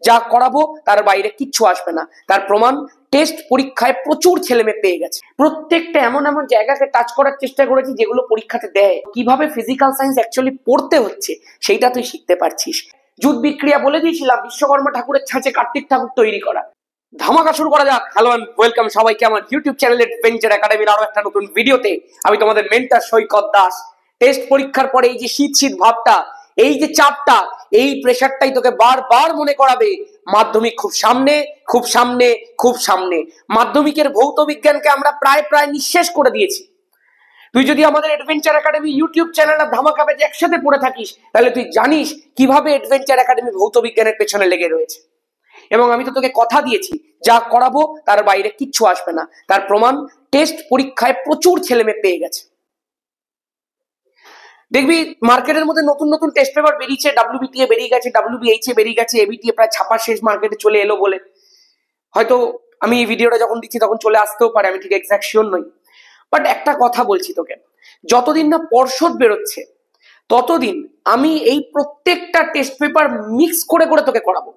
যা করাবো তার বাইরে কিচ্ছু আসবে না। তার প্রমাণ টেস্ট পরীক্ষায় প্রচুর ছেলে মেয়ে পেয়ে গেছে। প্রত্যেকটা এমন এমন জায়গাকে টাচ করার চেষ্টা করেছি যেগুলো পরীক্ষাতে দেয়। কিভাবে ফিজিক্যাল সায়েন্স অ্যাকচুয়ালি পড়তে হচ্ছে সেইটা তুই শিখতে পারছিস। জুট বিক্রিয়া বলে দিয়েছিলাম, বিশ্বকর্মা ঠাকুরের ছাঁচে কার্তিক ঠাকুর তৈরি করা। ধামাকা শুরু করা যাক। হ্যালো এন্ড ওয়েলকাম সবাইকে আমার ইউটিউব চ্যানেল অ্যাডভেঞ্চার একাডেমির আরো একটা নতুন ভিডিওতে। আমি তোমাদের মেন্টর সৈকত দাস। টেস্ট পরীক্ষার পরে এই যে শীত শীত ভাবটা, এই যে চাপটা, এই প্রেশারটাই তোকে বারবার মনে করাবে মাধ্যমিক খুব সামনে, খুব সামনে, খুব সামনে। মাধ্যমিকের ভৌত বিজ্ঞানকে আমরা প্রায় নিঃশেষ করে দিয়েছি। তুই যদি আমাদের অ্যাডভেঞ্চার একাডেমি ইউটিউব চ্যানেল আর ধামাকা ব্যাচে একসাথে পড়ে থাকিস, তাহলে তুই জানিস কিভাবে অ্যাডভেঞ্চার একাডেমি ভৌত বিজ্ঞানের পেছনে লেগে রয়েছে। এবং আমি তো তোকে কথা দিয়েছি, যা করাবো তার বাইরে কিচ্ছু আসবে না। তার প্রমাণ টেস্ট পরীক্ষায় প্রচুর ছেলে মেয়ে পেয়ে গেছে। দেখবি মার্কেটের মধ্যে নতুন নতুন টেস্ট পেপার বেরিয়েছে, WBTA বেরিয়ে গেছে, WBHA বেরিয়ে গেছে, ABTA প্রায় ছাপা শেষ, মার্কেটে চলে এলো বলে। হয়তো আমি এই ভিডিওটা যখন দিচ্ছি তখন চলে আসতেও পারে, আমি ঠিক এক্সাক্ট শিওর নই। বাট একটা কথা বলছি তোকে, যতদিন না পর্ষদ বেরোচ্ছে ততদিন আমি এই প্রত্যেকটা টেস্ট পেপার মিক্স করে করে তোকে করাবো।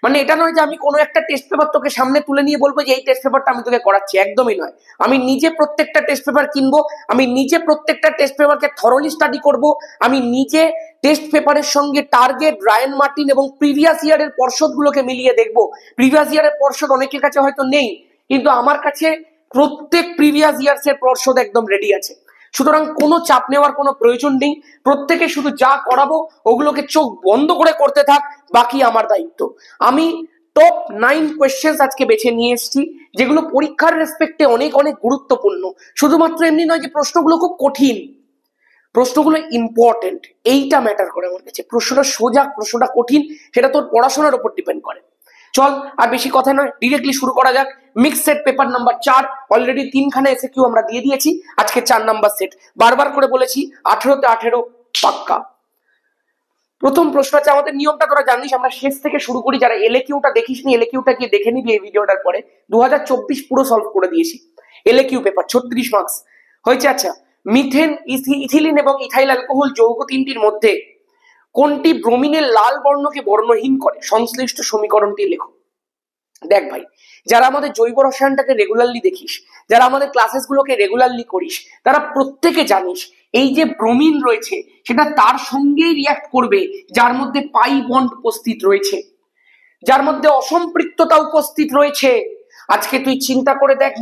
মানে এটা নয় যে আমি কোনো একটা টেস্ট পেপার তোকে সামনে তুলে নিয়ে বলবো যে এই টেস্ট পেপারটা আমি তোকে করাচ্ছি, একদমই নয়। আমি নিজে প্রত্যেকটা টেস্ট পেপার কিনবো, আমি নিজে প্রত্যেকটা টেস্ট পেপারকে থরলি স্টাডি করব, আমি নিজে টেস্ট পেপারের সঙ্গে টার্গেট, রায়ান মার্টিন এবং প্রিভিয়াস ইয়ারের পর্ষদগুলোকে মিলিয়ে দেখবো। প্রিভিয়াস ইয়ারের পর্ষদ অনেকের কাছে হয়তো নেই, কিন্তু আমার কাছে প্রত্যেক প্রিভিয়াস ইয়ার্স এর পর্ষদ একদম রেডি আছে। সুতরাং কোনো চাপ নেওয়ার কোনো প্রয়োজন নেই। প্রত্যেকে শুধু যা করাবো ওগুলোকে চোখ বন্ধ করে করতে থাক, বাকি আমার দায়িত্ব। আমি টপ 9 কোয়েশ্চেন্স আজকে বেছে নিয়ে এসেছি, যেগুলো পরীক্ষার রেসপেক্টে অনেক অনেক গুরুত্বপূর্ণ। শুধুমাত্র এমনি নয় যে প্রশ্নগুলো খুব কঠিন, প্রশ্নগুলো ইম্পর্টেন্ট, এইটা ম্যাটার করে আমার কাছে। প্রশ্নটা সোজা, প্রশ্নটা কঠিন, সেটা তোর পড়াশোনার উপর ডিপেন্ড করে। চল আর বেশি কথা নয়, ডিরেক্টলি শুরু করা যাক। Mix set paper number 4, already 3খানা এসএকিউ আমরা দিয়ে দিয়েছি, আজকে 4 নাম্বার সেট। বারবার করে বলেছি 18তে 18 পাক্কা। প্রথম প্রশ্ন আছে, আমাদের নিয়মটা তোরা জানিস, আমরা শেষ থেকে শুরু করি। যারা এলএকিউটা দেখিসনি, এলএকিউটা গিয়ে দেখে নিবি এই ভিডিওটার পরে। 2024 পুরো সলভ করে দিয়েছি। এলএকিউ পেপার 36 মার্কস হয়েছে। আচ্ছা, মিথেন, ইথিলিন এবং ইথাইল অ্যালকোহল যৌগ তিনটির মধ্যে কোনটি ব্রোমিনের লাল বর্ণকে বর্ণহীন করে? সংশ্লিষ্ট সমীকরণটি লেখো। দেখ ভাই, যারা আমাদের জৈব রসায়নটাকে রেগুলারলি দেখিস, যারা আমাদের ক্লাসেস গুলোকে রেগুলারলি করিস, তারা প্রত্যেকে জানিস এই যে ব্রোমিন রয়েছে সেটা তার সঙ্গেই রিয়াক্ট করবে যার মধ্যে পাই বন্ড উপস্থিত রয়েছে, যার মধ্যে অসম্পৃক্ততা উপস্থিত রয়েছে। আজকে তুই চিন্তা করে দেখ,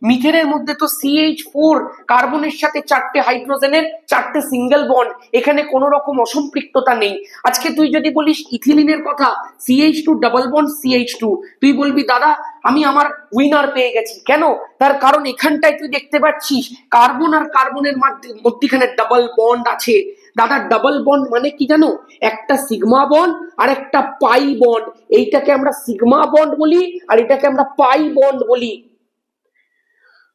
মিথেনের মধ্যে তো CH4 কার্বনের সাথে 4টে হাইড্রোজেনের 4টে সিঙ্গেল বন্ড, এখানে কোনো রকম অসম্পৃক্ততা নেই। আজকে তুই যদি বলিস ইথিলিনের কথা, CH2 ডাবল বন্ড CH2, তুই বলবি দাদা আমি আমার উইনার পেয়ে গেছি। কেন? তার কারণ এখানটায় তুই দেখতে পাচ্ছিস কার্বন আর কার্বনের মধ্যখানে ডাবল বন্ড আছে। দাদা ডাবল বন্ড মানে কি জানো? একটা সিগমা বন্ড আর একটা পাই বন্ড। এইটাকে আমরা সিগমা বন্ড বলি আর এটাকে আমরা পাই বন্ড বলি।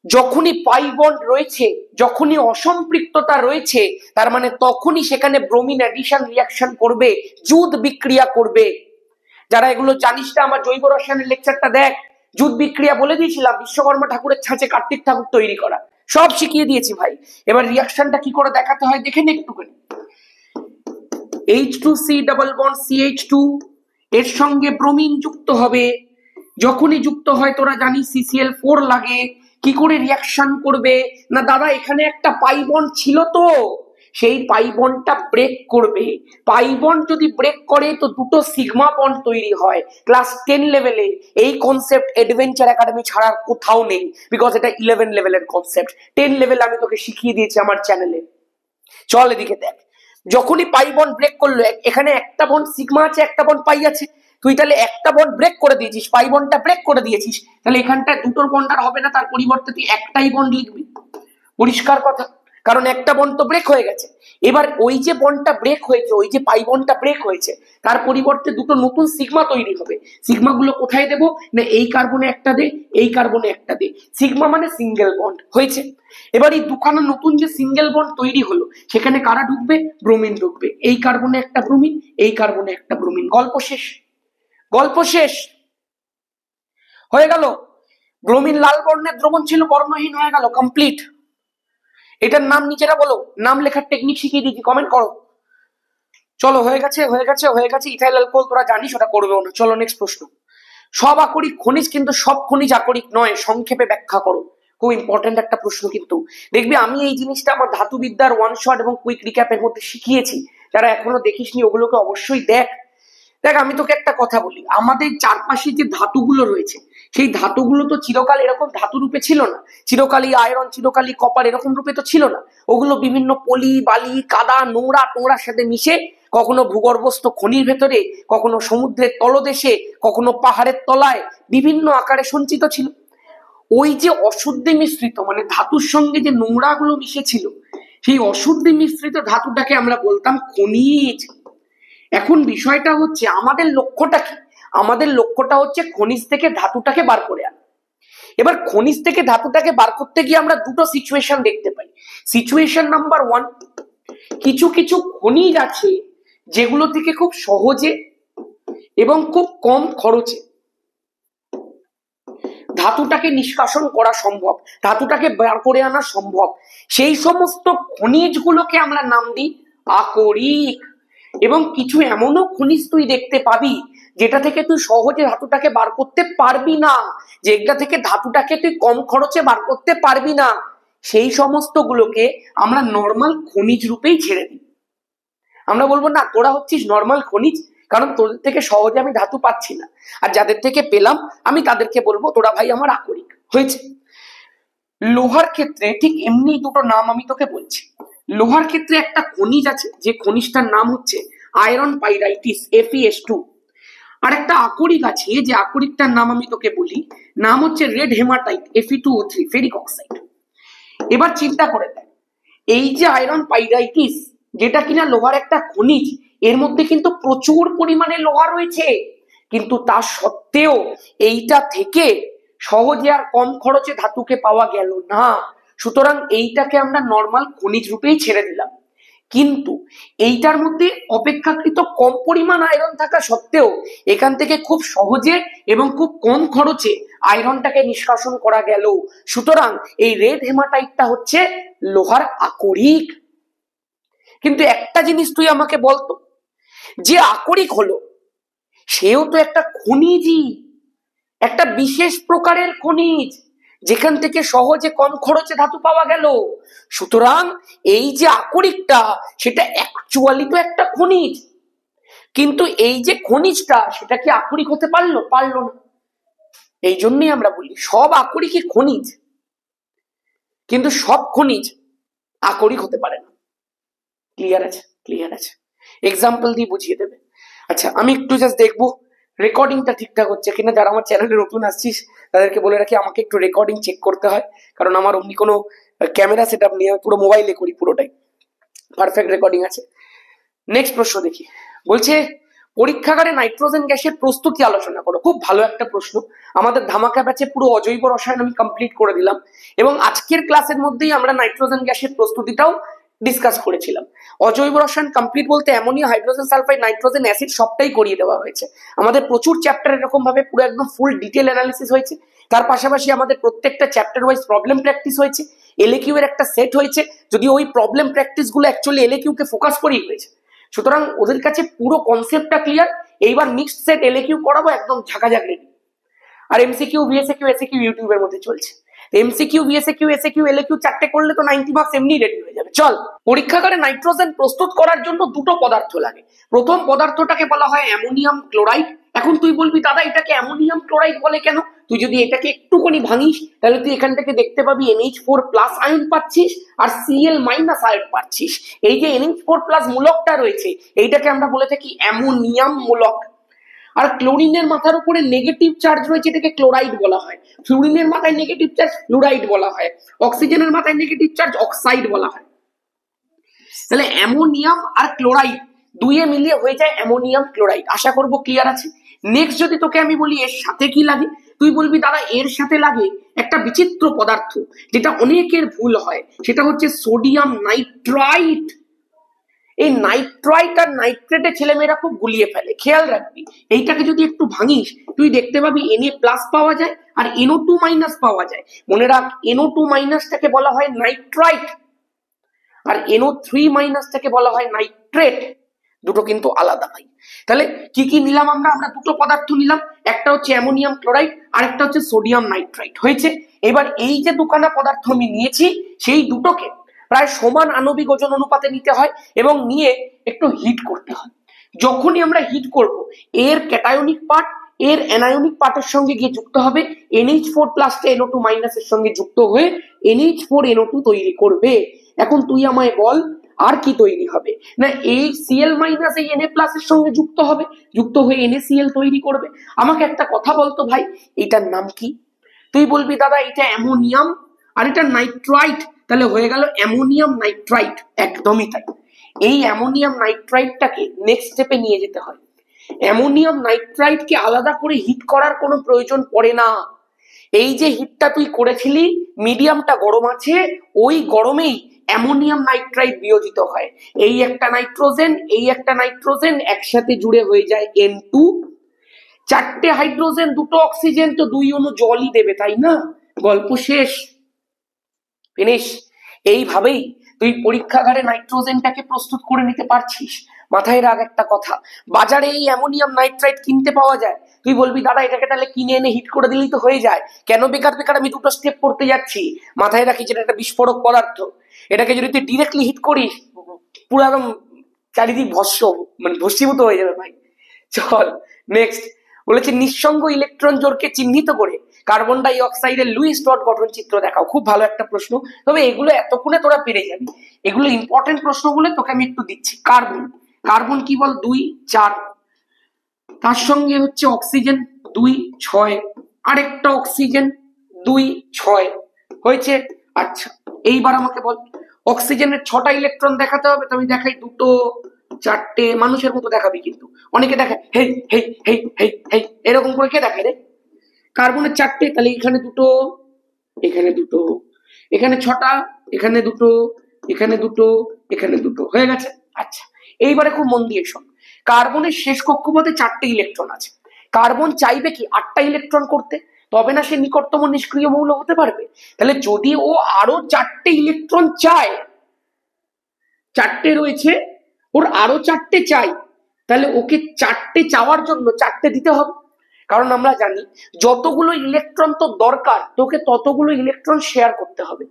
যখনই পাই বন্ড রয়েছে, যখনই অসম্পৃক্ততা রয়েছে, তার মানে তখনই সেখানে ব্রোমিন অ্যাডিশন রিয়াকশন করবে, জুট বিক্রিয়া করবে। যারা এগুলো জানিস না, আমার জৈব রসায়নের লেকচারটা দেখ। জুট বিক্রিয়া বলে দিয়েছিলাম, বিশ্বকর্মা ঠাকুরের ছাঁচে কার্তিক ঠাকুর তৈরি করা, সব শিখিয়ে দিয়েছি ভাই। এবার রিয়াকশনটা কি করে দেখাতে হয় দেখে নে একটুখানি। H2C ডাবল বন্ড CH2 এর সঙ্গে ব্রোমিন যুক্ত হবে। যখনই যুক্ত হয় তোরা জানিস CCl4 লাগে। কি করে রিয়াকশন করবে? না দাদা এখানে একটা পাই বন্ড ছিল, তো সেই পাই বন্ডটা ব্রেক করবে। পাই বন্ড যদি ব্রেক করে তো দুটো সিগমা বন্ড তৈরি হয়। ক্লাস 10 লেভেলে এই কনসেপ্ট অ্যাডভেঞ্চার একাডেমি ছাড়া কোথাও নেই, বিকজ এটা 11 লেভেলের কনসেপ্ট। 10 লেভেল আমি তোকে শিখিয়ে দিয়েছি আমার চ্যানেলে। চল এদিকে দেখ, যখনই পাই বন্ড ব্রেক করলো, এখানে একটা বন্ড সিগমা আছে, একটা বন্ড পাই আছে, তুই তাহলে একটা বন্ড ব্রেক করে দিয়েছিস, পাই বন্ডটা ব্রেক করে দিয়েছিস, তাহলে এখানটা দুটোর বন্ড আর হবে না, তার পরিবর্তে তুই একটাই বন্ড লিখবি। পরিষ্কার কথা, কারণ একটা বন্ড তো ব্রেক হয়ে গেছে। এবার ওই যে বন্ডটা ব্রেক হয়েছে, ওই যে পাই বন্ডটা ব্রেক হয়েছে, তার পরিবর্তে দুটো নতুন সিগমা তৈরি হবে। সিগমা গুলো কোথায় দেবো? না এই কার্বনে একটা দে, এই কার্বনে একটা দে। সিগমা মানে সিঙ্গেল বন্ড হয়েছে। এবার এই দুখানা নতুন যে সিঙ্গেল বন্ড তৈরি হলো, সেখানে কারা ঢুকবে? ব্রোমিন ঢুকবে। এই কার্বনে একটা ব্রোমিন, এই কার্বনে একটা ব্রোমিন। গল্প শেষ, গল্প শেষ হয়ে গেল। ব্রোমিন লাল বর্ণের দ্রবণ ছিল, বর্ণহীন হয়ে গেল, কমপ্লিট। এটার নাম নিজেরা বলো, নাম লেখার টেকনিক শিখিয়ে দিয়েছি, কমেন্ট করো। চলো, হয়ে গেছে হয়ে গেছে হয়ে গেছে। ইথাইল অ্যালকোহল তোরা জানিস, ওটা করবেও না। চলো নেক্সট প্রশ্ন। সব আকরিক খনিজ কিন্তু সব খনিজ আকরিক নয়, সংক্ষেপে ব্যাখ্যা করো। খুব ইম্পর্টেন্ট একটা প্রশ্ন কিন্তু। দেখবি আমি এই জিনিসটা আমার ধাতুবিদ্যার ওয়ান শট এবং কুইক রিক্যাপের মধ্যে শিখিয়েছি। যারা এখনো দেখিসনি ওগুলোকে অবশ্যই দেখ। দেখ আমি তোকে একটা কথা বলি, আমাদের চারপাশে যে ধাতুগুলো রয়েছে সেই ধাতুগুলো তো চিরকাল এরকম ধাতু রূপে ছিল না। চিরকালই আয়রন, চিরকালই কপার এরকম রূপে তো ছিল না। ওগুলো বিভিন্ন পলি, বালি, কাদা, নোংরা টোংরার সাথে মিশে কখনো ভূগর্ভস্থ খনির ভেতরে, কখনো সমুদ্রের তলদেশে, কখনো পাহাড়ের তলায় বিভিন্ন আকারে সঞ্চিত ছিল। ওই যে অশুদ্ধি মিশ্রিত মানে ধাতুর সঙ্গে যে নোংরা গুলো মিশেছিল, সেই অশুদ্ধি মিশ্রিত ধাতুটাকে আমরা বলতাম খনিজ। এখন বিষয়টা হচ্ছে আমাদের লক্ষ্যটা কি? আমাদের লক্ষ্যটা হচ্ছে খনিজ থেকে ধাতুটাকে বার করে আনা। এবার খনিজ থেকে ধাতুটাকে বার করতে গিয়ে আমরা দুটো সিচুয়েশন দেখতে পাই। সিচুয়েশন নাম্বার 1, কিছু কিছু খনিজ আছে যেগুলো থেকে খুব সহজে এবং খুব কম খরচে ধাতুটাকে নিষ্কাশন করা সম্ভব, ধাতুটাকে বার করে আনা সম্ভব। সেই সমস্ত খনিজগুলোকে আমরা নাম দিই আকরিক। এবং কিছু এমনও খনিজ তুই দেখতে পাবি যেটা থেকে তুই সহজে ধাতুটাকে বার করতে পারবি না, যেটা থেকে ধাতুটাকে তুই কম খরচে বার করতে পারবি না, সেই সমস্ত গুলোকে আমরা নর্মাল খনিজ রূপেই ছেড়ে দিই। আমরা বলবো না তোরা হচ্ছিস নর্মাল খনিজ, কারণ তোদের থেকে সহজে আমি ধাতু পাচ্ছি না। আর যাদের থেকে পেলাম আমি তাদেরকে বলবো তোরা ভাই আমার আকরিক হয়েছে। লোহার ক্ষেত্রে ঠিক এমনি দুটো নাম আমি তোকে বলছি। লোহার ক্ষেত্রে একটা খনিজ আছে, যে খনিজটার নাম হচ্ছে আয়রন পাইরাইটিস, FeS2। আর একটা আকরিক আছে, যে আকরিকটার নাম আমি তোকে বলি, নাম হচ্ছে red hematite, Fe2O3, ferric oxide. এবার চিন্তা করে দেখ, এই যে আয়রন পাইরাইটিস, যেটা কিনা লোহার একটা খনিজ, এর মধ্যে কিন্তু প্রচুর পরিমাণে লোহা রয়েছে, কিন্তু তা সত্ত্বেও এইটা থেকে সহজে আর কম খরচে ধাতুকে পাওয়া গেল না। সুতরাং এইটাকে আমরা নর্মাল খনিজ রূপেই ছেড়ে দিলাম। কিন্তু এইটার মধ্যে অপেক্ষাকৃত কম পরিমাণ আয়রন থাকা সত্ত্বেও এখান থেকে খুব সহজে এবং খুব কম খরচে আয়রনটাকে নিষ্কাশন করা গেল। সুতরাং এই রেড হেমাটাইটটা হচ্ছে লোহার আকরিক। কিন্তু একটা জিনিস তুই আমাকে বলতো, যে আকরিক হলো সেও তো একটা খনিজই, একটা বিশেষ প্রকারের খনিজ, যেখান থেকে সহজে কম খরচে ধাতু পাওয়া গেল। সুতরাং এই যে আকরিকটা সেটা অ্যাকচুয়ালি তো একটা খনিজ, কিন্তু এই যে খনিজটা সেটা কি আকরিক হতে পারলো? পারলো না। এই জন্যই আমরা বলি সব আকরিকই খনিজ, কিন্তু সব খনিজ আকরিক হতে পারে না। ক্লিয়ার আছে? ক্লিয়ার আছে। এক্সাম্পল দিয়ে বুঝিয়ে দেবে। আচ্ছা আমি একটু জাস্ট দেখবো রেকর্ডিংটা ঠিকঠাক হচ্ছে কিনা। যারা আমার চ্যানেলে নতুন আসছিস তাদেরকে বলে রাখি, আমাকে একটু রেকর্ডিং চেক করতে হয়, কারণ আমার অমনি কোনো ক্যামেরা সেট আপ নিয়ে পুরো মোবাইলে করি, পুরোটাই পারফেক্ট রেকর্ডিং আছে। নেক্সট প্রশ্ন দেখি, বলছে পরীক্ষাগারে নাইট্রোজেন গ্যাসের প্রস্তুতি আলোচনা করো। খুব ভালো একটা প্রশ্ন। আমাদের ধামাকা ব্যাচে পুরো অজৈব রসায়ন আমি কমপ্লিট করে দিলাম, এবং আজকের ক্লাসের মধ্যেই আমরা নাইট্রোজেন গ্যাসের প্রস্তুতিটাও ডিসকাস করেছিলাম। অজৈব রসায়ন কমপ্লিট বলতে ammonia, hydrogen sulphide, nitrogen acid সবটাই করিয়ে দেওয়া হয়েছে। আমাদের প্রচুর চ্যাপ্টার এরকম ভাবে পুরো একদম ফুল ডিটেল অ্যানালিসিস হয়েছে। তার পাশাপাশি আমাদের প্রত্যেকটা চ্যাপ্টার ওয়াইজ প্রবলেম প্র্যাকটিস হয়েছে, এলএকিউ এর একটা সেট হয়েছে, যদি ওই প্রবলেম প্র্যাকটিস গুলো অ্যাকচুয়ালি এলএকিউ কে ফোকাস করেই হয়েছে। সুতরাং ওদের কাছে পুরো কনসেপ্টটা ক্লিয়ার। এইবার মিক্সড সেট এলএকিউ করাবো একদম ঝাঁকাঝাক রেডি। আর এমসিকিউ, ভিএসকিউ, এসএকিউ ইউটিউবের মধ্যে চলছে। এমসিকিউ, ভিএসকিউ, এসএকিউ, এলএকিউ চারটে করলে তো 90 মার্কস এমনি রেডি হয়ে যাবে। চল, পরীক্ষাগারে নাইট্রোজেন প্রস্তুত করার জন্য দুটো পদার্থ লাগে। প্রথম পদার্থটাকে বলা হয় অ্যামোনিয়াম ক্লোরাইড। এখন তুই বলবি দাদা এটাকে অ্যামোনিয়াম ক্লোরাইড বলে কেন? তুই যদি এটাকে একটুখানি ভাঙিস তাহলে তুই এখান থেকে দেখতে পাবি NH4+ আয়ন পাচ্ছিস আর Cl- আয়ন পাচ্ছিস। এই যে NH4+ মূলকটা রয়েছে এইটাকে আমরা বলে থাকি অ্যামোনিয়াম মূলক। আর ক্লোরিনের মাথার উপরে নেগেটিভ চার্জ রয়েছে, এটাকে ক্লোরাইড বলা হয়। ফ্লুরিনের মাথায় নেগেটিভ চার্জ ফ্লুরাইড বলা হয়। অক্সিজেনের মাথায় নেগেটিভ চার্জ অক্সাইড বলা হয়। তাহলে অ্যামোনিয়াম আর ক্লোরাইড দুইয়ে মিলিয়ে হয়ে যায় অ্যামোনিয়াম ক্লোরাইড। আশা করবো ক্লিয়ার আছে। নেক্সট যদি তোকে আমি বলি এর সাথে কি লাগে, তুই বলবি দাদা এর সাথে লাগে একটা বিচিত্র পদার্থ, যেটা অনেকের ভুল হয়, সেটা হচ্ছে সোডিয়াম নাইট্রাইট। এই নাইট্রাইট আর নাইট্রেটে ছেলেমেয়েরা খুব গুলিয়ে ফেলে, খেয়াল রাখবি। এইটাকে যদি একটু ভাঙিস তুই দেখতে পাবি Na+ পাওয়া যায় আর NO2- পাওয়া যায়। মনে রাখ NO2- টাকে বলা হয় নাইট্রাইট আর NO3- টাকে বলা হয় নাইট্রেট। দুটো কিন্তু আলাদা হয়। তাহলে কি কি নিলাম আমরা? আমরা দুটো পদার্থ নিলাম, একটা হচ্ছে অ্যামোনিয়াম ক্লোরাইড আর একটা হচ্ছে সোডিয়াম নাইট্রাইট। হয়েছে? এবার এই যে দুখানা পদার্থ আমি নিয়েছি সেই দুটোকে প্রায় সমান আণবিক ওজন অনুপাতে নিতে হয় এবং নিয়ে একটু হিট করতে হয়। যখনই আমরা হিট করব এর ক্যাটায়নিক পার্ট এর অ্যানায়নিক পার্টের সঙ্গে গিয়ে যুক্ত হবে, NH4 প্লাসটা NO2 মাইনাসের সঙ্গে যুক্ত হয়ে NH4NO2 তৈরি করবে। এখন তুই আমায় বল আর কি তৈরি হবে? না এই Cl মাইনাস এই Na প্লাসের সঙ্গে যুক্ত হবে, যুক্ত হয়ে NaCl তৈরি করবে। আমাকে একটা কথা বলতো ভাই, এটার নাম কি? তুই বলবি দাদা এটা অ্যামোনিয়াম আর এটা নাইট্রাইট, তাহলে হয়ে গেল অ্যামোনিয়াম নাইট্রাইট। একদমই তাই। এই অ্যামোনিয়াম নাইট্রাইটটাকে নেক্সট স্টেপে নিয়ে যেতে হয়। অ্যামোনিয়াম নাইট্রাইটকে আলাদা করে হিট করার কোনো প্রয়োজন পড়ে না। এই যে হিটটা তুই করেছিলি, মিডিয়ামটা গরম আছে, ওই গরমেই অ্যামোনিয়াম নাইট্রাইট বিয়োজিত হয়। এই একটা নাইট্রোজেন এই একটা নাইট্রোজেন একসাথে জুড়ে হয়ে যায় N2, চারটে হাইড্রোজেন দুটো অক্সিজেন, তো 2 অণু জলই দেবে, তাই না? গল্প শেষ, ফিনিশ। এইভাবেই তুই পরীক্ষাগারে নাইট্রোজেনটাকে প্রস্তুত করে নিতে পারছিস। মাথায় রাখ একটা কথা, বাজারে এই অ্যামোনিয়াম নাইট্রাইট কিনতে পাওয়া যায়। তুই বলবি দাদা এটাকে তাহলে কিনে এনে হিট করে দিলেই তো হয়ে যায়, কেন বেকার বেকার আমি দুটো স্টেপ করতে যাচ্ছি? মাথায় রাখিস এটা একটা বিস্ফোরক পদার্থ। এটাকে যদি তুই ডিরেক্টলি হিট করিস পুরো একদম চারিদিক ভস্মীভূত হয়ে যাবে ভাই। চল নেক্সট। বলেছে নিঃসঙ্গ ইলেকট্রন জোড়কে চিহ্নিত করে কার্বন ডাই অক্সাইডের লুইস ডট গঠন চিত্র দেখাও। খুব ভালো একটা প্রশ্ন, তবে এগুলো এতক্ষণে তোরা পেরে যাবি। এগুলো ইম্পর্টেন্ট প্রশ্নগুলো তোকে আমি একটু দিচ্ছি। কার্বন, কার্বন কি বল? 2 4, তার সঙ্গে হচ্ছে অক্সিজেন 2 6, আরেকটা অক্সিজেন 2 6। হয়েছে? আচ্ছা এইবার আমাকে বল অক্সিজেনের 6টা ইলেকট্রন দেখাতে হবে, তো আমি দেখাই 2 4টে, মানুষের মতো দেখাবি কিন্তু। অনেকে দেখায় হেই হেই হেই হেই হেই এরকম করে, কে দেখায় রে? কার্বনের 4টে, তাহলে এখানে 2, এখানে 2, এখানে 6টা, এখানে 2, এখানে 2, এখানে 2, হয়ে গেছে। আচ্ছা এইবারে খুব মন দিয়ে শোন, কার্বনের শেষ কক্ষপথে 4টে ইলেকট্রন আছে। কার্বন চাইবে কি 8টা ইলেকট্রন করতে, তবে না সে নিকটতম নিষ্ক্রিয় মৌল হতে পারবে। তাহলে যদি ও আরো 4টে ইলেকট্রন চায়, 4টে রয়েছে, ওর আরো 4টে চাই, তাহলে ওকে 4টে চাওয়ার জন্য 4টে দিতে হবে। কারণ আমরা জানি যতগুলো ইলেকট্রন তো দরকার তোকে ততগুলো ইলেকট্রন শেয়ার করতে হবে।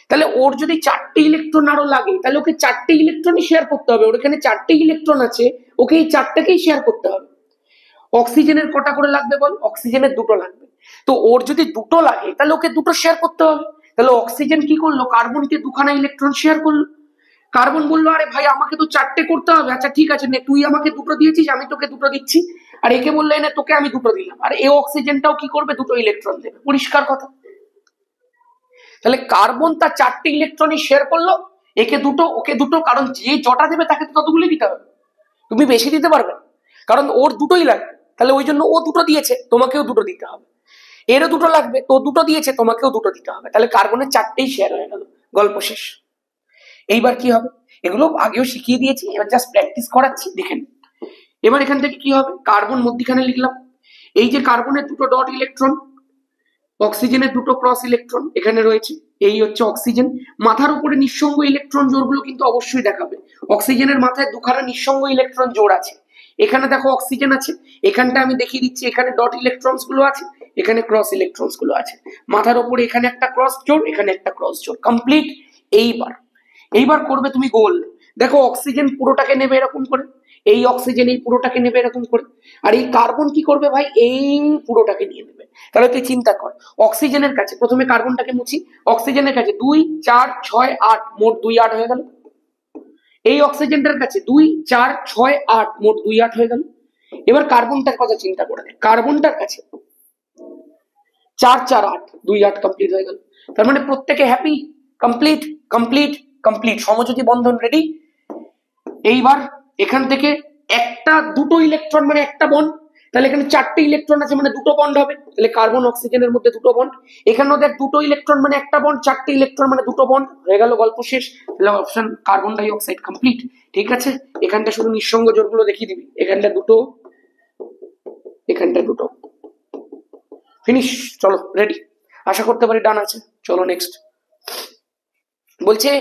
তাহলে ওর যদি 4টে ইলেকট্রন আরো লাগে, তাহলে ওকে 4টে ইলেকট্রনই শেয়ার করতে হবে। ওর এখানে 4টে ইলেকট্রন আছে, ওকে এই 4টাকেই শেয়ার করতে হবে। অক্সিজেনের কটা করে লাগবে বল? অক্সিজেনের 2টো লাগবে। তো ওর যদি 2টো লাগে তাহলে ওকে 2টো শেয়ার করতে হবে। তাহলে অক্সিজেন কি করলো? কার্বনকে 2খানা ইলেকট্রন শেয়ার করলো। কার্বন বললো আরে ভাই আমাকে তো 4টে করতে হবে। আচ্ছা ঠিক আছে নে, তুই আমাকে 2টো দিয়েছিস, আমি তোকে 2টো দিচ্ছি। আর একে বললে না তোকে আমি 2টো দিলাম, আর এই অক্সিজেনটাও কি করবে? 2টো ইলেকট্রন দেবে। পরিষ্কার কথা। তাহলে কার্বন তার 4টে ইলেকট্রনই শেয়ার করলো, একে 2টো ওকে 2টো, কারণ যে জটা দেবে তাকে তো ততগুলি দিতে হবে, তুমি বেশি দিতে পারবে না, কারণ ওর 2টোই লাগবে। তাহলে ওই জন্য ও 2টো দিয়েছে, তোমাকেও 2টো দিতে হবে। এরও 2টো লাগবে, তো 2টো দিয়েছে, তোমাকেও 2টো দিতে হবে। তাহলে কার্বনের 4টেই শেয়ার হয়ে গেল, গল্প শেষ। এইবার কি হবে? এগুলো আগেও শিখিয়ে দিয়েছি, এবার জাস্ট প্র্যাকটিস করাচ্ছি, দেখেন। এবার এখান থেকে কি হবে? কার্বন মধ্যখানে লিখলাম, এই যে কার্বনের 2টো ডট ইলেকট্রন, অক্সিজেনের 2টো ক্রস ইলেকট্রন এখানে রয়েছে, এই হচ্ছে অক্সিজেন। মাথার উপরে নিঃসঙ্গ ইলেকট্রন জোড়গুলো কিন্তু অবশ্যই দেখাবে। অক্সিজেনের মাথায় 2খানা নিঃসঙ্গ ইলেকট্রন জোড় আছে। এখানে দেখো অক্সিজেন আছে, এখানটা আমি দেখিয়ে দিচ্ছি, এখানে ডট ইলেকট্রনস গুলো আছে, এখানে ক্রস ইলেকট্রনস গুলো আছে। মাথার উপরে এখানে একটা ক্রস জোড়, এখানে একটা ক্রস জোড়, কমপ্লিট। এইবার করবে তুমি গোল। দেখো অক্সিজেন পুরোটাকে নেবে এরকম করে, এই অক্সিজেন এই পুরোটাকে নেবে এরকম করে, আর এই কার্বন কি করবে ভাই? এই পুরোটাকে নিয়ে নেবে। তাহলে তুই চিন্তা কর, অক্সিজেনের কাছে প্রথমে কার্বনটাকে মুছি, অক্সিজেনের কাছে 2 4 6 8, মোট 2 8 হয়ে গেল। এই অক্সিজেনটার কাছে 2 4 6 8, মোট 2 8 হয়ে গেল। এবার কার্বনটার কথা চিন্তা করে দেখ, কার্বনটার কাছে 4 4 8, 2 8 কমপ্লিট হয়ে গেল। তার মানে প্রত্যেকে হ্যাপি, কমপ্লিট কমপ্লিট কমপ্লিট, সমযোজী বন্ধন রেডি। এইবার এখান থেকে একটা 2টো ইলেকট্রন মানে একটা বন্ড, তাহলে এখানে 4টে ইলেকট্রন আছে মানে 2টো বন্ড হবে, তাহলে কার্বন অক্সিজেনের মধ্যে 2টো বন্ড। এখানেও দেখ 2টো ইলেকট্রন মানে একটা বন্ড, 4টে ইলেকট্রন মানে 2টো বন্ড, হয়ে গেল, গল্প শেষ। তাহলে option carbon die oxide complete. ঠিক আছে, এখানটা শুধু নিঃসঙ্গ জোড়গুলো দেখিয়ে দিবি, এখানটা 2টো, এখানটা 2টো, ফিনিশ। চলো রেডি, আশা করতে পারি ডান আছে। চলো নেক্সট। বলছে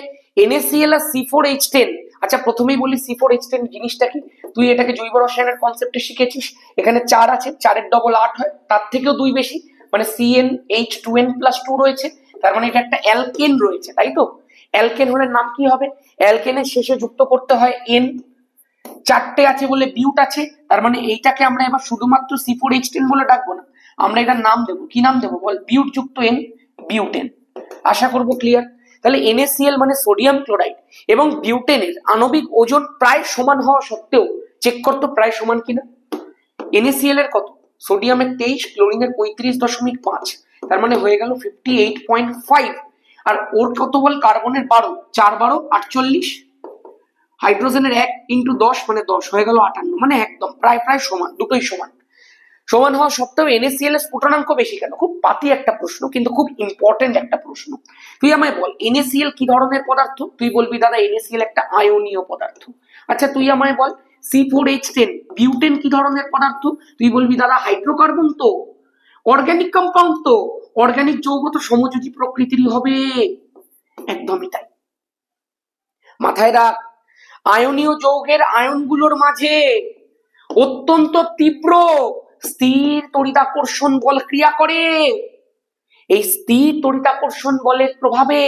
NaCl আর C4H10। আচ্ছা আচ্ছা প্রথমেই বলি C4H10 জিনিসটা কি, তুই এটাকে জৈব রসায়নের কনসেপ্টে শিখেছিস। এখানে 4 আছে, 4 এর ডবল 8 হয়, তার থেকেও 2 বেশি, মানে CnH2n+2 রয়েছে, তার মানে এটা একটা অ্যালকেন রয়েছে, তাই তো। অ্যালকেন হলে নাম কি হবে, অ্যালকেনের শেষে যুক্ত করতে হয় n, 4টে আছে বলে বিউট আছে, তার মানে এইটাকে আমরা এবার শুধুমাত্র C4H10 বলে ডাকবো না, আমরা এটার নাম দেবো, কি নাম দেবো বল, বিউট যুক্ত n, বিউটেন। আশা করবো ক্লিয়ার। তাহলে NaCl মানে সোডিয়াম ক্লোরাইড, এবং বিউটেনের আণবিক ওজন প্রায় সমান হওয়া সত্ত্বেও, চেক করতো প্রায় সমান কিনা। NaCl এর কত, সোডিয়ামের 23, ক্লোরিনের 35.5, তার মানে হয়ে গেল 58.5, আর ওর কত বল, কার্বনের 12, 4 12 48, হাইড্রোজেনের 1 × 10 মানে 10, হয়ে গেল 58, মানে একদম প্রায় প্রায় সমান, দুটোই সমান। সমান হওয়া সত্ত্বেও NaCl এর স্ফুটনাঙ্ক বেশি কেন? খুব পাতি একটা প্রশ্ন, কিন্তু খুব ইম্পর্টেন্ট একটা প্রশ্ন। তুই আমায় বল NaCl কি ধরনের পদার্থ, তুই বলবি দাদা NaCl একটা আয়নীয় পদার্থ। আচ্ছা তুই আমায় বল C4H10 বিউটেন কি ধরনের পদার্থ, তুই বলবি দাদা হাইড্রোকার্বন তো, অর্গানিক কম্পাউন্ড তো, অর্গানিক যৌগ তো সমযোজী প্রকৃতিরই হবে, একদমই তাই। মাথায় রাখ, আয়নীয় যৌগের আয়নগুলোর মাঝে অত্যন্ত তীব্র স্থির তড়িতাকর্ষণ বল ক্রিয়া করে। এই স্থির তড়িতাকর্ষণ বলের প্রভাবে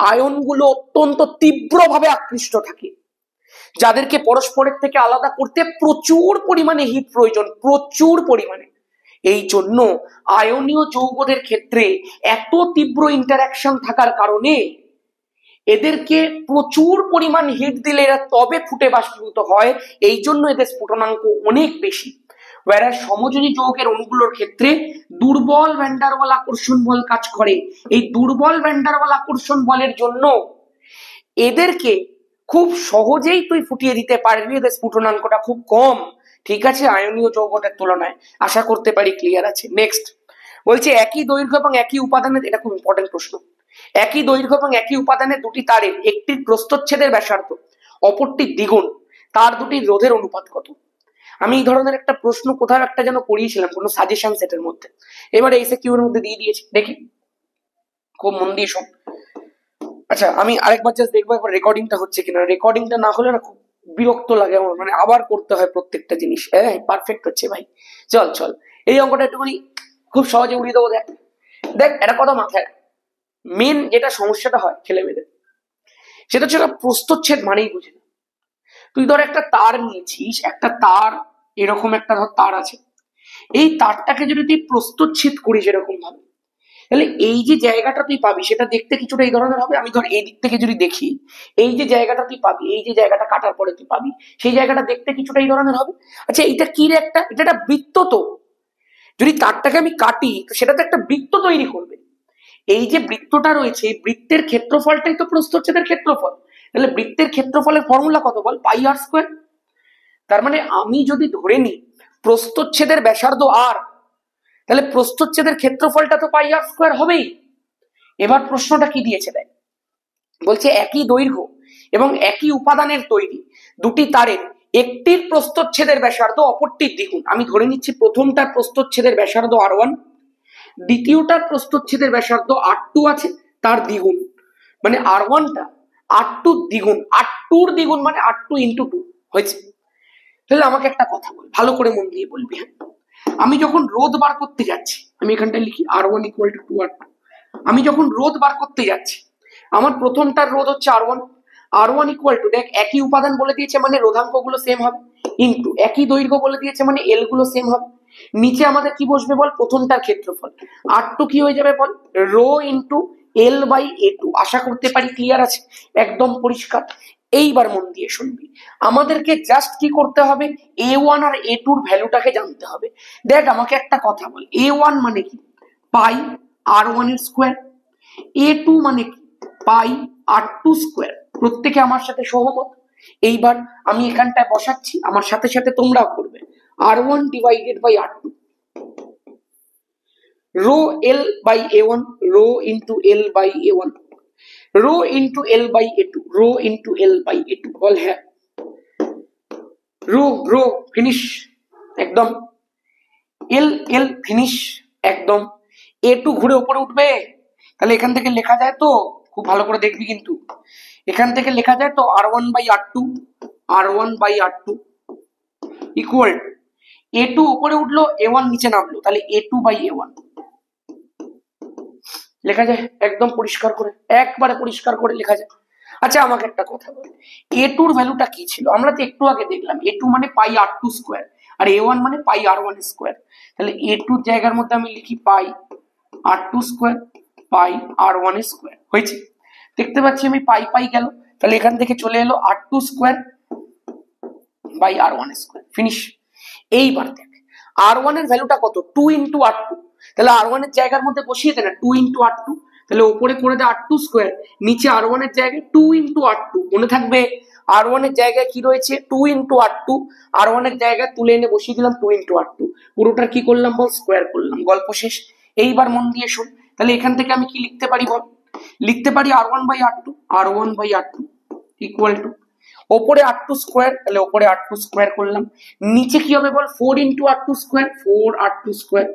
আয়নগুলো অত্যন্ত তীব্রভাবে আকৃষ্ট থাকে, যাদেরকে পরস্পরের থেকে আলাদা করতে প্রচুর পরিমাণে হিট প্রয়োজন, প্রচুর পরিমাণে। এই জন্য আয়নীয় যৌগদের ক্ষেত্রে এত তীব্র ইন্টারঅ্যাকশন থাকার কারণে এদেরকে প্রচুর পরিমাণ হিট দিলে এরা তবে ফুটে বাষ্পীভূত হয়, এই জন্য এদের স্ফুটনাঙ্ক অনেক বেশি। whereas সমযোজী যৌগের অণুগুলোর ক্ষেত্রে দুর্বল ভ্যান ডার ওয়াল আকর্ষণ বল কাজ করে। এই দুর্বল ভ্যান ডার ওয়াল আকর্ষণ বলের জন্য এদেরকে খুব সহজেই তুই ফুটিয়ে দিতে পারবি, এদের স্ফুটনাঙ্কটা খুব কম, ঠিক আছে, আয়নীয় যৌগটার তুলনায়। আশা করতে পারি ক্লিয়ার আছে। নেক্সট বলছে একই দৈর্ঘ্য এবং একই উপাদানের, এটা খুব ইম্পর্টেন্ট প্রশ্ন, একই দৈর্ঘ্য এবং একই উপাদানের দুটি তারের একটির প্রস্থচ্ছেদের ব্যাসার্ধ অপরটির দ্বিগুণ, তার দুটির রোধের অনুপাত কত? আমি এই ধরনের একটা প্রশ্ন কোথাও একটা যেন করিয়েছিলাম কোনো সাজেশন সেটের মধ্যে, এবারে এসএকিউ এর মধ্যে দিয়ে দিয়েছি, দেখি খুব মন দিয়ে শোন। আচ্ছা আমি আরেকবার জাস্ট দেখবো একবার রেকর্ডিংটা হচ্ছে কিনা, রেকর্ডিংটা না হলে না খুব বিরক্ত লাগে আমার, মানে আবার করতে হয় প্রত্যেকটা জিনিস। হ্যাঁ পারফেক্ট হচ্ছে ভাই, চল চল এই অঙ্কটা একটুখানি খুব সহজে উড়িয়ে দেবো। দেখ দেখ এটা কথা মাথায়, মেন যেটা সমস্যাটা হয় ছেলে মেয়েদের, সেটা হচ্ছে প্রস্থচ্ছেদ মানেই বুঝে না। তুই ধর একটা তার নিয়েছিস, একটা তার এরকম একটা ধর তার আছে, এই তারটাকে যদি তুই প্রস্থচ্ছেদ করিস এরকম ভাবে, তাহলে এই যে জায়গাটা তুই পাবি সেটা দেখতে কিছুটা এই ধরনের হবে। আমি ধর এই দিক থেকে যদি দেখি, এই যে জায়গাটা তুই পাবি, এই যে জায়গাটা কাটার পরে তুই পাবি, সেই জায়গাটা দেখতে কিছুটা এই ধরনের হবে। আচ্ছা এইটা কি রে, এটা একটা বৃত্ত তো, যদি তারটাকে আমি কাটি তো সেটা তো একটা বৃত্ত তৈরি করবে। এই যে বৃত্তটা রয়েছে, বৃত্তের ক্ষেত্রফলটাই তো প্রস্থচ্ছেদের ক্ষেত্রফল, তাহলে বৃত্তের ক্ষেত্রফলের ফর্মুলা কত বল, πr²। তার মানে আমি যদি ধরে নিই প্রস্থচ্ছেদের ব্যাসার্ধ r, তাহলে প্রস্থচ্ছেদের ক্ষেত্রফলটা তো πr² হবেই। এবার প্রশ্নটা কি দিয়েছে দেখ, বলছে একই দৈর্ঘ্য এবং একই উপাদানের তৈরি দুটি তারের একটির প্রস্থচ্ছেদের ব্যাসার্ধ অপরটির দ্বিগুণ। আমি ধরে নিচ্ছি প্রথমটার প্রস্থচ্ছেদের ব্যাসার্ধ r1, দ্বিতীয়টার প্রস্থচ্ছেদের ব্যাসার্ধ r2 আছে, তার দ্বিগুণ, মানে r1টা r2 দ্বিগুণ, r2 দ্বিগুণ মানে r2 × 2 হয়েছে। তাহলে আমাকে একটা কথা বল, ভালো করে মন দিয়ে বলবি। আমি যখন রোধ বার করতে যাচ্ছি, আমি এখানটায় লিখি r1 = 2r2, আমি যখন রোধ বার করতে যাচ্ছি, আমার প্রথমটার রোধ হচ্ছে r1, r1 = দেখ একই উপাদান বলে দিয়েছে মানে রোধাঙ্ক গুলো সেম হবে, ইনটু একই দৈর্ঘ্য বলে দিয়েছে মানে এল গুলো সেম হবে, নিচে আমাদের কি বসবে বল, প্রথমটার ক্ষেত্রফল, r2 কি হয়ে যাবে বল, রো ইনটু l/a2। আশা করতে পারি ক্লিয়ার আছে, একদম পরিষ্কার। এইবার মন দিয়ে শুনবি, আমাদেরকে জাস্ট কি করতে হবে, a1 আর a2 এর ভ্যালুটাকে জানতে হবে। দেখ আমাকে একটা কথা বল, a1 মানে কি, পাই r1 এর স্কয়ার, a2 মানে কি, পাই r2 স্কয়ার। প্রত্যেকে আমার সাথে সহমত? এইবার আমি এখানটায় বসাচ্ছি, আমার সাথে সাথে তোমরাও করবে, r1 / r2, row l/a1, row into l/a1, row into l/a2, row into l/a2। বল হ্যাঁ, রো রো ফিনিশ একদম, ফিনিশ একদম, a2 ঘুরে উপরে উঠবে, তাহলে এখান থেকে লেখা যায় তো খুব ভালো করে দেখবি কিন্তু এখান থেকে লেখা যায় তো r1/r2 ইকুয়াল a2 উপরে উঠলো a1 নিচে নামলো, তাহলে a2/a1 লেখা যায় একদম পরিষ্কার করে, একবারে পরিষ্কার করে লেখা যায়। আচ্ছা আমাকে একটা কথা বল, a2 এর ভ্যালুটা কি ছিল? আমরা তো একটু আগে দেখলাম a2 মানে পাই r2 স্কয়ার আর a1 মানে পাই r1 স্কয়ার, তাহলে a2 এর জায়গার মধ্যে আমি লিখি পাই r2 স্কয়ার পাই r1 স্কয়ার। হয়েছে? দেখতে পাচ্ছি আমি পাই পাই গেল, তাহলে এখান থেকে চলে এলো r2 square by r1 square, finish. এইবার দেখ r1 এর ভ্যালুটা কত? 2 ইন্টু r2, তাহলে r1 এর জায়গার মধ্যে বসিয়ে দে না 2 ইন্টু r2, তাহলে উপরে করে দে r2 স্কয়ার, নিচে r1 এর জায়গায় 2 ইন্টু r2, মনে থাকবে r1 এর জায়গায় কি রয়েছে 2 ইন্টু r2, r1 এর জায়গায় তুলে এনে বসিয়ে দিলাম 2 ইন্টু r2, পুরোটার কি করলাম বল? স্কয়ার করলাম, গল্প শেষ। এইবার মন দিয়ে শোন, তাহলে এখান থেকে আমি কি লিখতে পারি বল? লিখতে পারি r1/r2 ইকুয়াল টু ওপরে r2 স্কয়ার, তাহলে ওপরে r2 স্কয়ার করলাম, নিচে কি হবে বল? 4 into r2 square, 4r2 square,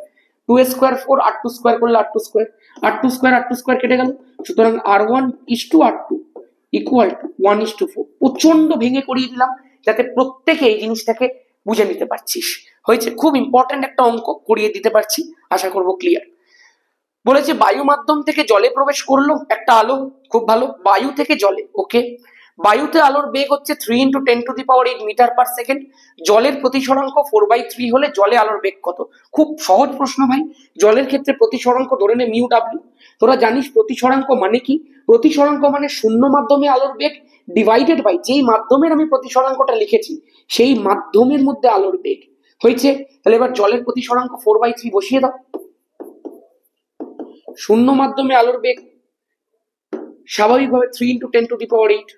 2 square 4, r2 square করলে r2 স্কয়ার, r2 স্কয়ার কেটে গেল, সুতরাং r1:r2 ইকুয়াল টু 1:4। প্রচন্ড ভেঙে করিয়ে দিলাম যাতে প্রত্যেকে এই জিনিসটাকে বুঝে নিতে পারছিস। হয়েছে? খুব ইম্পর্টেন্ট একটা অঙ্ক করিয়ে দিতে পারছি, আশা করব ক্লিয়ার। বলেছে বায়ু মাধ্যম থেকে জলে প্রবেশ করলো একটা আলো, খুব ভালো, বায়ু থেকে জলে, ওকে। বায়ুতে আলোর বেগ হচ্ছে 3 × 10⁸ মিটার পার সেকেন্ড, জলের প্রতিসরাঙ্ক 4/3 হলে জলে আলোর বেগ কত? খুব সহজ প্রশ্ন ভাই। জলের ক্ষেত্রে প্রতিসরাঙ্ক ধরে নে মিউ ডাব্লিউ। তোরা জানিস প্রতিসরাঙ্ক মানে কি? প্রতিসরাঙ্ক মানে শূন্য মাধ্যমে আলোর বেগ ডিভাইডেড বাই যেই মাধ্যমের আমি প্রতিসরাঙ্কটা লিখেছি সেই মাধ্যমের মধ্যে আলোর বেগ। হয়েছে? তাহলে এবার জলের প্রতিসরাঙ্ক 4/3 বসিয়ে দাও। শূন্য মাধ্যমে আলোর বেগ স্বাভাবিকভাবে 3 × 10⁸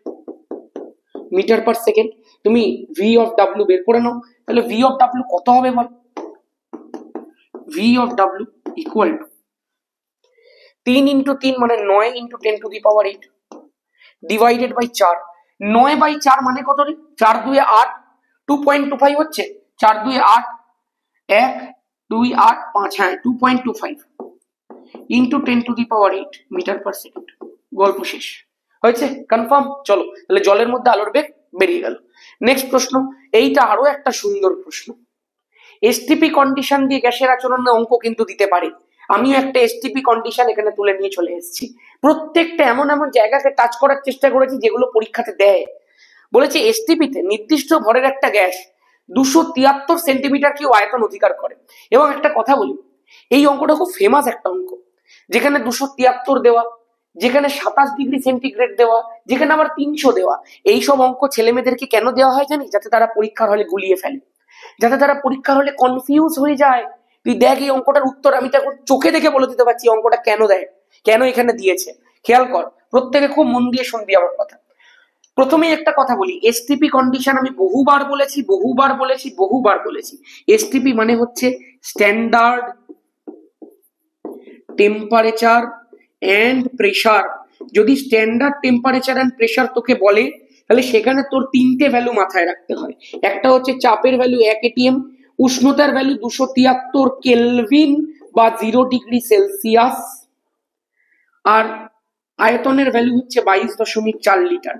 মিটার পার সেকেন্ড। তুমি ভি অফ ডাব্লিউ বের করে নাও, তাহলে ভি অফ ডাব্লিউ কত হবে বল? ভি অফ ডাব্লিউ ইকুয়াল টু 3 × 3 মানে 9 × 10⁸ ডিভাইডেড বাই 4। 9/4 মানে কত রে? 4 2 8, 2.25 হচ্ছে, 4 2 8, 1 2 8 5, হ্যাঁ 2.25 ইন্টু 10⁸ মিটার পার সেকেন্ড, গল্প শেষ। হয়েছে? কনফার্ম? চলো তাহলে জলের মধ্যে আলোর বেগ বেরিয়ে গেল। নেক্সট প্রশ্ন, এইটা আরো একটা সুন্দর প্রশ্ন। এসটিপি কন্ডিশন দিয়ে গ্যাসের আচরণের অঙ্ক কিন্তু দিতে পারে। আমিও একটা এসটিপি কন্ডিশন এখানে তুলে নিয়ে চলে এসেছি। প্রত্যেকটা এমন এমন জায়গাকে টাচ করার চেষ্টা করেছি যেগুলো পরীক্ষাতে দেয়। বলেছে এসটিপিতে নির্দিষ্ট ভরের একটা গ্যাস 273 সেন্টিমিটার কিউব আয়তন অধিকার করে। এবং একটা কথা বলি, এই অঙ্কটা খুব ফেমাস একটা অঙ্ক, যেখানে 273 দেওয়া, যেখানে 27°C দেওয়া, যেখানে আবার 300 দেওয়া। এইসব অঙ্ক ছেলে মেয়েদেরকে কেন দেওয়া হয় জানি? যাতে তারা পরীক্ষার হলে গুলিয়ে ফেলে, যাতে তারা পরীক্ষার হলে কনফিউজ হয়ে যায়। তুই দেখ এই অঙ্কটার উত্তর আমি তো চোখে দেখে বলে দিতে পারছি অঙ্কটা কেন দেয়, কেন এখানে দিয়েছে। খেয়াল কর, প্রত্যেকে খুব মন দিয়ে শুনবি আমার কথা। প্রথমেই একটা কথা বলি, এসটিপি কন্ডিশন আমি বহুবার বলেছি। এসটিপি মানে হচ্ছে স্ট্যান্ডার্ড টেম্পারেচার এন্ড প্রেসার। যদি স্ট্যান্ডার্ড টেম্পারেচার এন্ড প্রেসার তোকে বলে তাহলে সেখানে তোর তিনটে ভ্যালু মাথায় রাখতে হয়। একটা হচ্ছে চাপের ভ্যালু 1 atm, উষ্ণতার ভ্যালু 273 কেলভিন বা 0°C, আর আয়তনের ভ্যালু হচ্ছে 22.4 লিটার।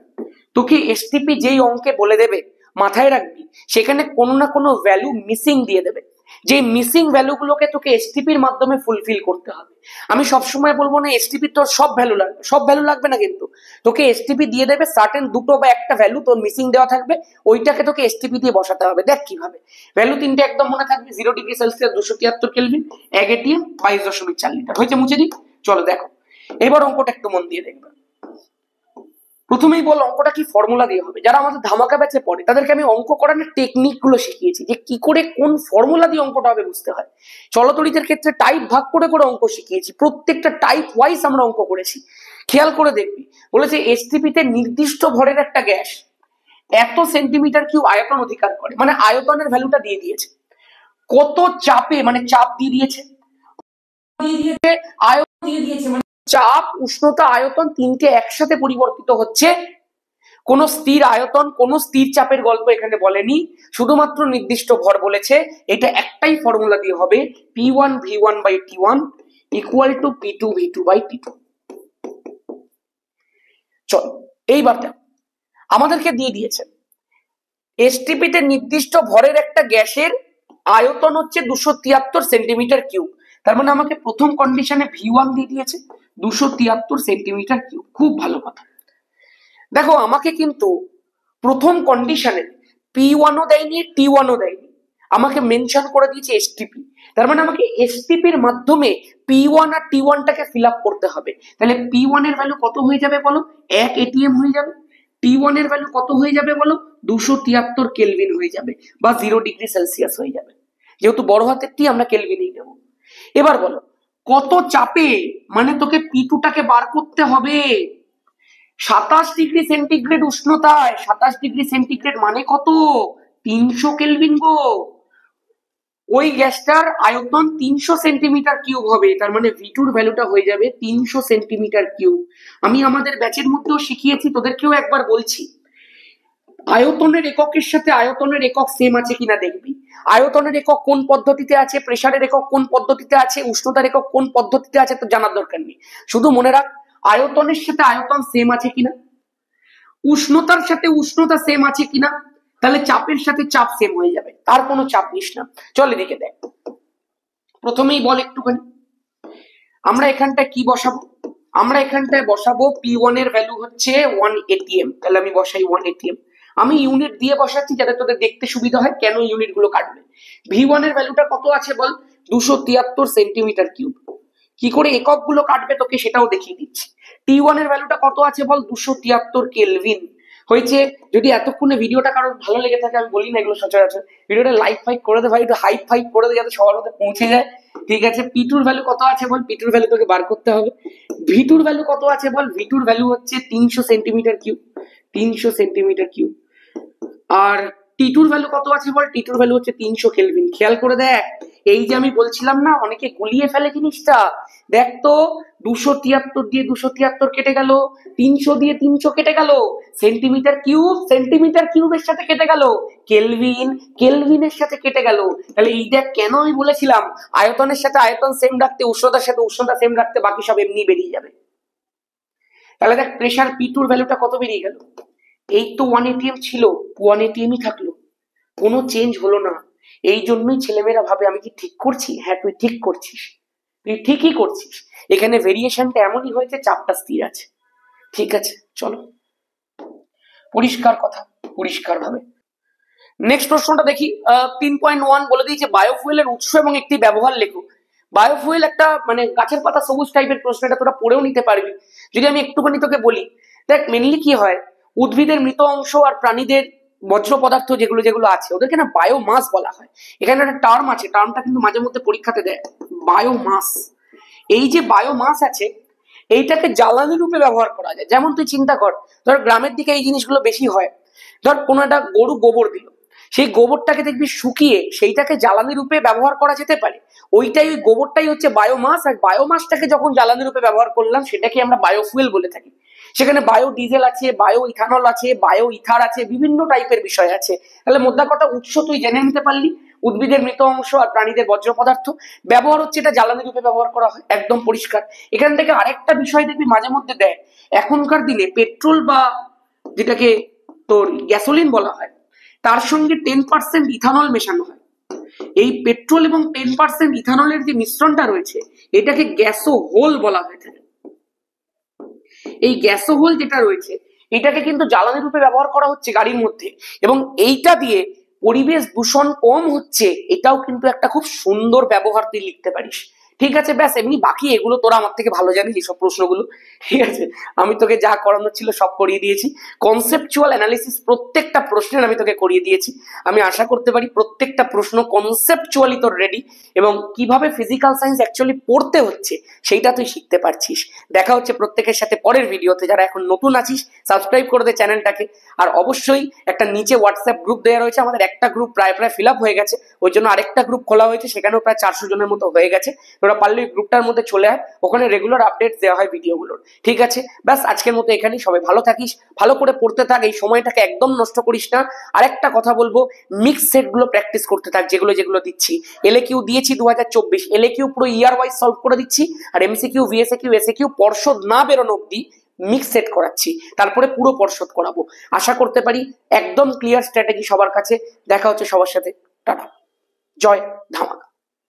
তোকে এসটিপি যেই অঙ্কে বলে দেবে মাথায় রাখবি সেখানে কোনো না কোনো ভ্যালু মিসিং দিয়ে দেবে, যে মিসিং ভ্যালুগুলোকে তোকে এসটিপির মাধ্যমে ফুলফিল করতে হবে। আমি সবসময় বলবো না এসটিপি তোর সব ভ্যালু লাগবে না, কিন্তু তোকে এসটিপি দিয়ে দেবে সার্টেন দুটো বা একটা ভ্যালু তোর মিসিং দেওয়া থাকবে, ওইটাকে তোকে এসটিপি দিয়ে বসাতে হবে। দেখ কিভাবে, ভ্যালু তিনটে একদম মনে থাকবে, 0°C, 273 কেলভিন, 1 atm, 22.4 লিটার। হয়েছে? মুছে দিই। চলো দেখো এবার অঙ্কটা একটু মন দিয়ে দেখবে। প্রথমেই বল অঙ্কটা কি ফর্মুলা দিয়ে হবে। যারা আমাদের ধামাকা ব্যাচে পড়ে তাদেরকে আমি অঙ্ক করানোর টেকনিক গুলো শিখিয়েছি, যে কি করে কোন ফর্মুলা দিয়ে অঙ্কটা হবে বুঝতে হয়। চলতরিতের ক্ষেত্রে টাইপ ভাগ করে করে অঙ্ক শিখিয়েছি, প্রত্যেকটা টাইপ ওয়াইজ আমরা অঙ্ক করেছি। খেয়াল করে দেখবি, বলেছে এসটিপিতে নির্দিষ্ট ভরের একটা গ্যাস এত সেন্টিমিটার কিউব আয়তন অধিকার করে, মানে আয়তনের ভ্যালুটা দিয়ে দিয়েছে। কত চাপে, মানে চাপ দিয়ে দিয়েছে, আয়তন দিয়ে দিয়েছে, মানে চাপ, উষ্ণতা, আয়তন তিনটে একসাথে পরিবর্তিত হচ্ছে। কোন স্থির আয়তন, কোন স্থির চাপের গল্প এখানে বলেনি, শুধুমাত্র নির্দিষ্ট ভর বলেছে। এটা একটাই ফর্মুলা দিয়ে হবে, P1 V1/T1 equal to P2 V2/T2। চল এইবার দেখ, আমাদেরকে দিয়ে দিয়েছে এসটিপিতে নির্দিষ্ট ভরের একটা গ্যাসের আয়তন হচ্ছে 273 সেন্টিমিটার কিউব। তার মানে আমাকে প্রথম কন্ডিশনে V1 দিয়ে দিয়েছে 273 সেন্টিমিটার কিউব। খুব ভালো কথা। দেখো আমাকে কিন্তু প্রথম কন্ডিশনে P1ও দেয়নি, T1ও দেয়নি, আমাকে মেনশন করে দিয়েছে এসটিপি। তার মানে আমাকে এসটিপির মাধ্যমে P1 আর T1টাকে ফিল আপ করতে হবে। তাহলে P1 এর ভ্যালু কত হয়ে যাবে বলো? 1 ATM হয়ে যাবে। T1 এর ভ্যালু কত হয়ে যাবে বলো? 273 কেলভিন হয়ে যাবে বা 0 ডিগ্রি সেলসিয়াস হয়ে যাবে। যেহেতু বড় হাতের টি আমরা কেলভিনেই নেব। এবার বলো কত চাপে, মানে তোকে P2টাকে বার করতে হবে 27 ডিগ্রি সেন্টিগ্রেড উষ্ণতায়। 27 ডিগ্রি সেন্টিগ্রেড মানে কত? 300 কেলভিন গো। ওই গ্যাসটার আয়তন 300 সেন্টিমিটার কিউব হবে। তার মানে V2 এর ভ্যালুটা হয়ে যাবে 300 সেন্টিমিটার কিউব। আমি আমাদের ব্যাচের মধ্যেও শিখিয়েছি, তোদেরকেও একবার বলছি, আয়তনের এককের সাথে আয়তনের একক সেম আছে কিনা দেখবি। আয়তনের একক কোন পদ্ধতিতে আছে, প্রেসারের একক কোন পদ্ধতিতে আছে, উষ্ণতার একক কোন পদ্ধতিতে আছে তো জানার দরকার নেই। শুধু মনে রাখ আয়তনের সাথে আয়তন সেম আছে কিনা, উষ্ণতার সাথে উষ্ণতা সেম আছে কিনা, তাহলে চাপের সাথে চাপ সেম হয়ে যাবে। তার কোনো চাপ নিস না। চল এদিকে দেখ, প্রথমেই বল একটুখানি আমরা এখানটায় কি বসাবো। আমরা এখানটায় বসাবো P1 এর ভ্যালু হচ্ছে 1 ATM। তাহলে আমি বসাই 1 ATM। আমি ইউনিট দিয়ে বসাচ্ছি যাতে তোদের দেখতে সুবিধা হয় কেন ইউনিট গুলো কাটবে। V1 এর ভ্যালুটা কত আছে বল? 273 সেন্টিমিটার কিউব। কি করে একক গুলো কাটবে তোকে সেটাও দেখিয়ে দিচ্ছি। T1 এর ভ্যালুটা কত আছে বল? 273 কেলভিন হয়েছে। যদি এতক্ষণে ভিডিওটা কারোর ভালো লেগে থাকে, আমি বলি না এগুলো সচরাচর, ভিডিওটা লাইক ফাইক করে দে ভাই, একটু হাইপ ফাইপ করে দে যাতে সবার মধ্যে পৌঁছে যায়। ঠিক আছে, P2 এর ভ্যালু কত আছে বল? P2 এর ভ্যালু তোকে বার করতে হবে। V2 এর ভ্যালু কত আছে বল? V2 এর ভ্যালু হচ্ছে 300 সেন্টিমিটার কিউব। 300 centimetre cube. আর T2 এর ভ্যালু কত আছে বল? T2 এর ভ্যালু হচ্ছে 300 কেলভিন। খেয়াল করে দেখ, এই যে আমি বলছিলাম না অনেকে গুলিয়ে ফেলে জিনিসটা, দেখ তো 273 দিয়ে 273 কেটে গেল, 300 দিয়ে 300 কেটে গেল, সেন্টিমিটার কিউব সেন্টিমিটার কিউবের সাথে কেটে গেল, কেলভিন কেলভিনের সাথে কেটে গেল। তাহলে এই দেখ কেন আমি বলেছিলাম আয়তনের সাথে আয়তন সেম রাখতে, উষ্ণতার সাথে উষ্ণতা সেম রাখতে, বাকি সব এমনি বেরিয়ে যাবে। তাহলে দেখ প্রেসার P2 এর ভ্যালুটা কত বেরিয়ে গেল? এই তো 1 ATM ছিল, 1 ATM ই থাকলো, কোনো চেঞ্জ হলো না। এই জন্যই ছেলেমেয়েরা ভাবে আমি কি ঠিক করছি। হ্যাঁ তুই ঠিক করছিস, তুই ঠিকই করছিস। এখানে ভেরিয়েশনটা এমনই হয়েছে, চাপটা স্থির আছে। ঠিক আছে চলো, পরিষ্কার কথা, পরিষ্কার ভাবে নেক্সট প্রশ্নটা দেখি। 3.1 বলে দিয়েছে বায়োফুয়েলের উৎস এবং একটি ব্যবহার লেখো। বায়োফুয়েল একটা মানে গাছের পাতা সবুজ টাইপের প্রশ্ন, এটা তোরা পড়েও নিতে পারবি। যদি আমি একটুখানি তোকে বলি, দেখ মেনলি কি হয়, উদ্ভিদের মৃত অংশ আর প্রাণীদের বজ্র পদার্থ যেগুলো যেগুলো আছে ওদেরকে না বায়োমাস বলা হয়। এখানে একটা টার্ম আছে, টার্মটা কিন্তু মাঝে মধ্যে পরীক্ষাতে দেয়, বায়োমাস। এই যে বায়োমাস আছে এইটাকে জ্বালানি রূপে ব্যবহার করা যায়। যেমন তুই চিন্তা কর, ধর গ্রামের দিকে এই জিনিসগুলো বেশি হয়। ধর কোনো একটা গরু গোবর দিল, সেই গোবরটাকে দেখবি শুকিয়ে সেইটাকে জ্বালানি রূপে ব্যবহার করা যেতে পারে। ওইটাই, ওই গোবরটাই হচ্ছে বায়োমাস। আর বায়োমাসটাকে যখন জ্বালানি রূপে ব্যবহার করলাম সেটাকে আমরা বায়োফুয়েল বলে থাকি। সেখানে বায়ো ডিজেল আছে, বায়ো ইথানল আছে, বায়ো ইথার আছে, বিভিন্ন টাইপের বিষয় আছে। তাহলে মোদ্দা কথা উৎস তুই জেনে নিতে পারলি, উদ্ভিদের মৃত অংশ আর প্রাণীদের বজ্র পদার্থ। ব্যবহার হচ্ছে এটা জ্বালানি রূপে ব্যবহার করা হয়, একদম পরিষ্কার। এখান থেকে আরেকটা বিষয় দেখবি মাঝে মধ্যে দেয়, এখনকার দিনে পেট্রোল বা যেটাকে তোর গ্যাসোলিন বলা হয় তার সঙ্গে 10% ইথানল মেশানো হয়। এই পেট্রোল এবং 10% ইথানলের যে মিশ্রণটা রয়েছে এটাকে গ্যাসোহোল বলা হয়ে থাকে। এই গ্যাসোহোল যেটা রয়েছে এটাকে কিন্তু জ্বালানি রূপে ব্যবহার করা হচ্ছে গাড়ির মধ্যে, এবং এইটা দিয়ে পরিবেশ দূষণ কম হচ্ছে। এটাও কিন্তু একটা খুব সুন্দর ব্যবহার তুই লিখতে পারিস। ঠিক আছে ব্যাস, এমনি বাকি এগুলো তোরা আমার থেকে ভালো জানিস এইসব প্রশ্নগুলো। ঠিক আছে, আমি তোকে যা করানোর ছিল সব করিয়ে দিয়েছি। কনসেপচুয়াল অ্যানালিসিস প্রত্যেকটা প্রশ্নের আমি তোকে করিয়ে দিয়েছি। আমি আশা করতে পারি প্রত্যেকটা প্রশ্ন কনসেপচুয়ালি তোর রেডি, এবং কিভাবে ফিজিক্যাল সায়েন্স অ্যাকচুয়ালি পড়তে হচ্ছে সেইটা তুই শিখতে পারছিস। দেখা হচ্ছে প্রত্যেকের সাথে পরের ভিডিওতে। যারা এখন নতুন আছিস সাবস্ক্রাইব করে দে চ্যানেলটাকে। আর অবশ্যই একটা নিচে হোয়াটসঅ্যাপ গ্রুপ দেওয়া রয়েছে, আমাদের একটা গ্রুপ প্রায় ফিল আপ হয়ে গেছে, ওই জন্য আরেকটা গ্রুপ খোলা হয়েছে, সেখানেও প্রায় 400 জনের মতো হয়ে গেছে। তোরা পারলে গ্রুপটার মধ্যে চলে আয়, ওখানে রেগুলার আপডেট দেওয়া হয় ভিডিওগুলোর। ঠিক আছে ব্যাস, আজকের মতো এখানেই। সবাই ভালো থাকিস, ভালো করে পড়তে থাক, এই সময়টাকে একদম নষ্ট করিস না। আরেকটা কথা বলবো, মিক্স সেট গুলো প্র্যাকটিস করতে থাক, যেগুলো যেগুলো দিচ্ছি। এলএকিউ দিয়েছি 2024, এলএকিউ পুরো ইয়ার ওয়াইজ সলভ করে দিচ্ছি। আর এমসিকিউ, ভিএসএকিউ, এসএকিউ পর্ষদ না বেরোনো অব্দি মিক্স সেট করাচ্ছি, তারপরে পুরো পর্ষদ করাবো। আশা করতে পারি একদম ক্লিয়ার স্ট্র্যাটেজি সবার কাছে। দেখা হচ্ছে সবার সাথে, টাটা, জয় ধামাকা।